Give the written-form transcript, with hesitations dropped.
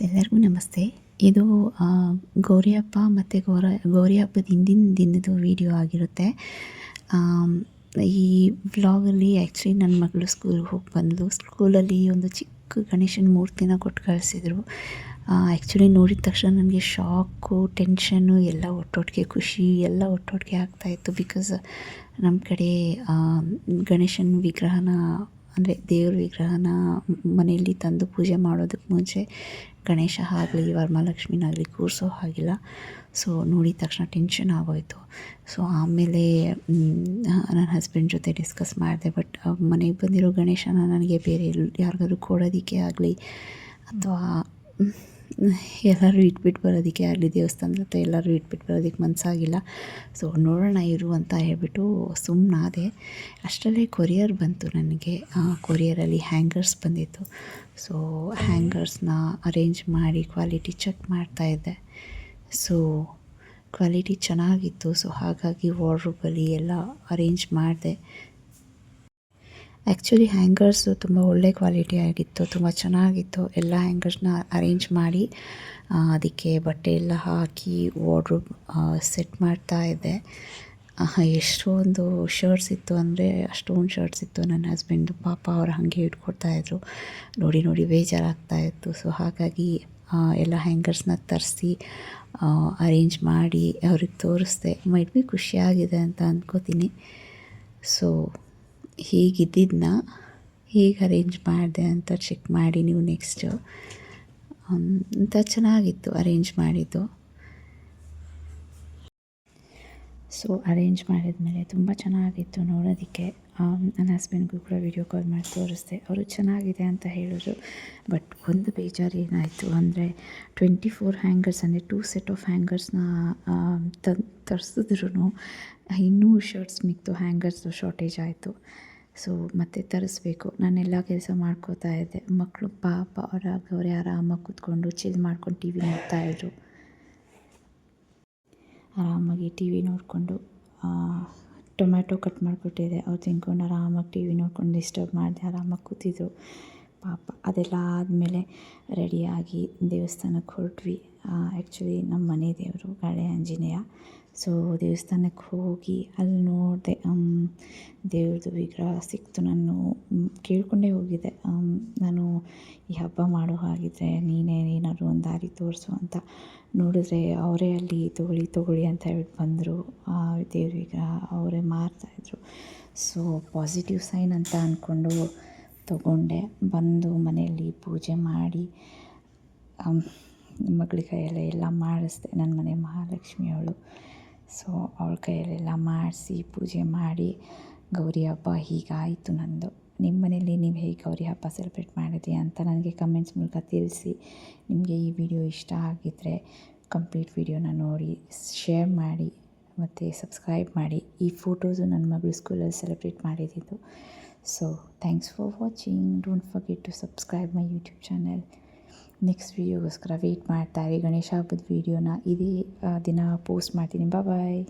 ಎಲ್ಲರಿಗೂ ನಮಸ್ತೆ. ಇದು ಗೌರಿ ಹಬ್ಬ ಮತ್ತು ಗೌರಿ ಹಬ್ಬದ ಹಿಂದಿನ ದಿನದ ವೀಡಿಯೋ ಆಗಿರುತ್ತೆ. ಈ ವ್ಲಾಗಲ್ಲಿ ಆ್ಯಕ್ಚುಲಿ ನನ್ನ ಮಗಳು ಸ್ಕೂಲ್ಗೆ ಹೋಗಿ ಬಂದಳು. ಸ್ಕೂಲಲ್ಲಿ ಒಂದು ಚಿಕ್ಕ ಗಣೇಶನ ಮೂರ್ತಿನ ಕೊಟ್ಟು ಕಳಿಸಿದ್ರು. ಆ್ಯಕ್ಚುಲಿ ನೋಡಿದ ತಕ್ಷಣ ನನಗೆ ಶಾಕು, ಟೆನ್ಷನ್ನು ಎಲ್ಲ ಒಟ್ಟೊಟ್ಟಿಗೆ, ಖುಷಿ ಎಲ್ಲ ಒಟ್ಟೊಟ್ಟಿಗೆ ಆಗ್ತಾಯಿತ್ತು. ಬಿಕಾಸ್ ನಮ್ಮ ಕಡೆ ಗಣೇಶನ ವಿಗ್ರಹನ ಅಂದರೆ ದೇವ್ರ ವಿಗ್ರಹನ ಮನೆಯಲ್ಲಿ ತಂದು ಪೂಜೆ ಮಾಡೋದಕ್ಕೆ ಮುಂಚೆ ಗಣೇಶ ಆಗಲಿ ವರಮಹಾಲಕ್ಷ್ಮಿನಾಗಲಿ ಕೂರಿಸೋ ಹಾಗಿಲ್ಲ. ಸೊ ನೋಡಿದ ತಕ್ಷಣ ಟೆನ್ಷನ್ ಆಗೋಯಿತು. ಸೊ ಆಮೇಲೆ ನನ್ನ ಹಸ್ಬೆಂಡ್ ಜೊತೆ ಡಿಸ್ಕಸ್ ಮಾಡಿದೆ. ಬಟ್ ಮನೆಗೆ ಬಂದಿರೋ ಗಣೇಶನ ನನಗೆ ಬೇರೆ ಯಾರಿಗಾದ್ರೂ ಕೊಡೋದಕ್ಕೆ ಆಗಲಿ ಅಥವಾ ಎಲ್ಲರೂ ಇಟ್ಬಿಟ್ಟು ಬರೋದಕ್ಕೆ ಆಗಲಿ, ದೇವಸ್ಥಾನದ ಹತ್ರ ಎಲ್ಲರೂ ಇಟ್ಬಿಟ್ಟು ಬರೋದಕ್ಕೆ ಮನಸ್ಸಾಗಿಲ್ಲ. ಸೊ ನೋಡೋಣ ಇರು ಅಂತ ಹೇಳ್ಬಿಟ್ಟು ಸುಮ್ಮನಾದೆ. ಅಷ್ಟರಲ್ಲೇ ಕೊರಿಯರ್ ಬಂತು ನನಗೆ. ಕೊರಿಯರಲ್ಲಿ ಹ್ಯಾಂಗರ್ಸ್ ಬಂದಿತ್ತು. ಸೊ ಹ್ಯಾಂಗರ್ಸ್ನ ಅರೇಂಜ್ ಮಾಡಿ ಕ್ವಾಲಿಟಿ ಚೆಕ್ ಮಾಡ್ತಾಯಿದ್ದೆ. ಸೊ ಕ್ವಾಲಿಟಿ ಚೆನ್ನಾಗಿತ್ತು. ಸೊ ಹಾಗಾಗಿ ವಾರ್ಡ್ರೋಬಲ್ಲಿ ಎಲ್ಲ ಅರೇಂಜ್ ಮಾಡಿದೆ. ಆ್ಯಕ್ಚುಲಿ ಹ್ಯಾಂಗರ್ಸು ತುಂಬ ಒಳ್ಳೆ ಕ್ವಾಲಿಟಿ ಆಗಿತ್ತು, ತುಂಬ ಚೆನ್ನಾಗಿತ್ತು. ಎಲ್ಲ ಹ್ಯಾಂಗರ್ಸ್ನ ಅರೇಂಜ್ ಮಾಡಿ ಅದಕ್ಕೆ ಬಟ್ಟೆ ಎಲ್ಲ ಹಾಕಿ ವಾರ್ಡ್ರೋಬ್ ಸೆಟ್ ಮಾಡ್ತಾಯಿದ್ದೆ. ಎಷ್ಟೊಂದು ಶರ್ಟ್ಸ್ ಇತ್ತು ಅಂದರೆ ಅಷ್ಟೊಂದು ಶರ್ಟ್ಸ್ ಇತ್ತು. ನನ್ನ ಹಸ್ಬೆಂಡು ಪಾಪ ಅವ್ರು ಹಾಗೆ ಇಟ್ಕೊಡ್ತಾಯಿದ್ರು. ನೋಡಿ ನೋಡಿ ಬೇಜಾರಾಗ್ತಾಯಿತ್ತು. ಸೊ ಹಾಗಾಗಿ ಎಲ್ಲ ಹ್ಯಾಂಗರ್ಸ್ನ ತರಿಸಿ ಅರೇಂಜ್ ಮಾಡಿ ಅವ್ರಿಗೆ ತೋರಿಸ್ದೆ. ಮೈಟ್ ಬಿ ಖುಷಿಯಾಗಿದೆ ಅಂತ ಅಂದ್ಕೋತೀನಿ. ಸೊ ಹೀಗಿದ್ದಿದ್ದನ್ನ ಹೇಗೆ ಅರೇಂಜ್ ಮಾಡಿದೆ ಅಂತ ಚೆಕ್ ಮಾಡಿ ನೀವು ನೆಕ್ಸ್ಟು. ಅಂತ ಚೆನ್ನಾಗಿತ್ತು ಅರೇಂಜ್ ಮಾಡಿದ್ದು. ಸೊ ಅರೇಂಜ್ ಮಾಡಿದ್ಮೇಲೆ ತುಂಬ ಚೆನ್ನಾಗಿತ್ತು ನೋಡೋದಕ್ಕೆ. ನನ್ನ ಹಸ್ಬೆಂಡ್ಗೂ ಕೂಡ ವೀಡಿಯೋ ಕಾಲ್ ಮಾಡಿ ತೋರಿಸ್ದೆ. ಅವರು ಚೆನ್ನಾಗಿದೆ ಅಂತ ಹೇಳಿದ್ರು. ಬಟ್ ಒಂದು ಬೇಜಾರು ಏನಾಯಿತು ಅಂದರೆ 24 ಹ್ಯಾಂಗರ್ಸ್ ಅಂದರೆ 2 ಸೆಟ್ ಆಫ್ ಹ್ಯಾಂಗರ್ಸ್ನ ತರಿಸಿದ್ರು ಇನ್ನೂ ಶರ್ಟ್ಸ್ ಮಿಕ್ತು, ಹ್ಯಾಂಗರ್ಸ್ದು ಶಾರ್ಟೇಜ್ ಆಯಿತು. ಸೊ ಮತ್ತೆ ತರಿಸ್ಬೇಕು. ನಾನೆಲ್ಲ ಕೆಲಸ ಮಾಡ್ಕೋತಾ ಇದ್ದೆ. ಮಕ್ಕಳು ಪಾಪ ಅವರೇ ಆರಾಮಾಗಿ ಕೂತ್ಕೊಂಡು ಚಿಲ್ ಮಾಡ್ಕೊಂಡು ಟಿ ವಿ ನೋಡ್ತಾಯಿದ್ರು. ಆರಾಮಾಗಿ ಟಿ ವಿ ನೋಡಿಕೊಂಡು ಟೊಮ್ಯಾಟೊ ಕಟ್ ಮಾಡಿಕೊಟ್ಟಿದ್ದೆ. ಅವ್ರು ತಿನ್ಕೊಂಡು ಆರಾಮಾಗಿ ಟಿ ವಿ ನೋಡ್ಕೊಂಡು ಡಿಸ್ಟರ್ಬ್ ಮಾಡಿದೆ, ಆರಾಮಾಗಿ ಕೂತಿದ್ರು ಪಾಪ. ಅದೆಲ್ಲ ಆದಮೇಲೆ ರೆಡಿಯಾಗಿ ದೇವಸ್ಥಾನಕ್ಕೆ ಹೊರಟ್ವಿ. ಆ್ಯಕ್ಚುಲಿ ನಮ್ಮ ಮನೆ ದೇವರು ಗಾಳೆ ಆಂಜನೇಯ. ಸೊ ದೇವಸ್ಥಾನಕ್ಕೆ ಹೋಗಿ ಅಲ್ಲಿ ನೋಡಿದೆ, ದೇವ್ರದ್ದು ವಿಗ್ರಹ ಸಿಕ್ತು. ನಾನು ಕೇಳ್ಕೊಂಡೇ ಹೋಗಿದ್ದೆ, ನಾನು ಈ ಹಬ್ಬ ಮಾಡೋ ಹಾಗಿದ್ರೆ ನೀನೇ ಏನಾದ್ರು ಒಂದು ದಾರಿ ತೋರಿಸು ಅಂತ. ನೋಡಿದ್ರೆ ಅವರೇ ಅಲ್ಲಿ ತೊಗೊಳ್ಳಿ ಅಂತ ಹೇಳ್ಬಿಟ್ಟು ಬಂದರು. ದೇವ್ರ ವಿಗ್ರಹ ಅವರೇ ಮಾರ್ತಾಯಿದ್ರು. ಸೊ ಪಾಸಿಟಿವ್ ಸೈನ್ ಅಂತ ಅಂದ್ಕೊಂಡು ತೊಗೊಂಡೆ. ಬಂದು ಮನೆಯಲ್ಲಿ ಪೂಜೆ ಮಾಡಿ ಮಗಳ ಕೈಯಲ್ಲೇ ಎಲ್ಲ ಮಾಡಿಸ್ದೆ. ನನ್ನ ಮನೆ ಮಹಾಲಕ್ಷ್ಮಿ ಅವಳು. ಸೊ ಅವಳ ಕೈಯಲ್ಲೆಲ್ಲ ಮಾಡಿಸಿ ಪೂಜೆ ಮಾಡಿ ಗೌರಿ ಹಬ್ಬ ಹೀಗಾಯಿತು ನಂದು. ನಿಮ್ಮ ಮನೇಲಿ ನೀವು ಹೇಗೆ ಗೌರಿ ಹಬ್ಬ ಸೆಲೆಬ್ರೇಟ್ ಮಾಡಿದ್ರಿ ಅಂತ ನನಗೆ ಕಮೆಂಟ್ಸ್ ಮೂಲಕ ತಿಳಿಸಿ. ನಿಮಗೆ ಈ ವಿಡಿಯೋ ಇಷ್ಟ ಆಗಿದ್ದರೆ ಕಂಪ್ಲೀಟ್ ವಿಡಿಯೋನ ನೋಡಿ ಶೇರ್ ಮಾಡಿ ಮತ್ತು ಸಬ್ಸ್ಕ್ರೈಬ್ ಮಾಡಿ. ಈ ಫೋಟೋಸು ನನ್ನ ಮಗಳು ಸ್ಕೂಲಲ್ಲಿ ಸೆಲೆಬ್ರೇಟ್ ಮಾಡಿದ್ದು. So thanks for watching. Don't forget to subscribe my YouTube channel. Next ವೀಡಿಯೋಗೋಸ್ಕರ ವೆಯ್ಟ್ ಮಾಡ್ತಾಯಿರಿ. ಗಣೇಶ ಹಬ್ಬದ ವೀಡಿಯೋನ ಇದೇ ದಿನ ಪೋಸ್ಟ್ ಮಾಡ್ತೀನಿ. ಬಾಯ್.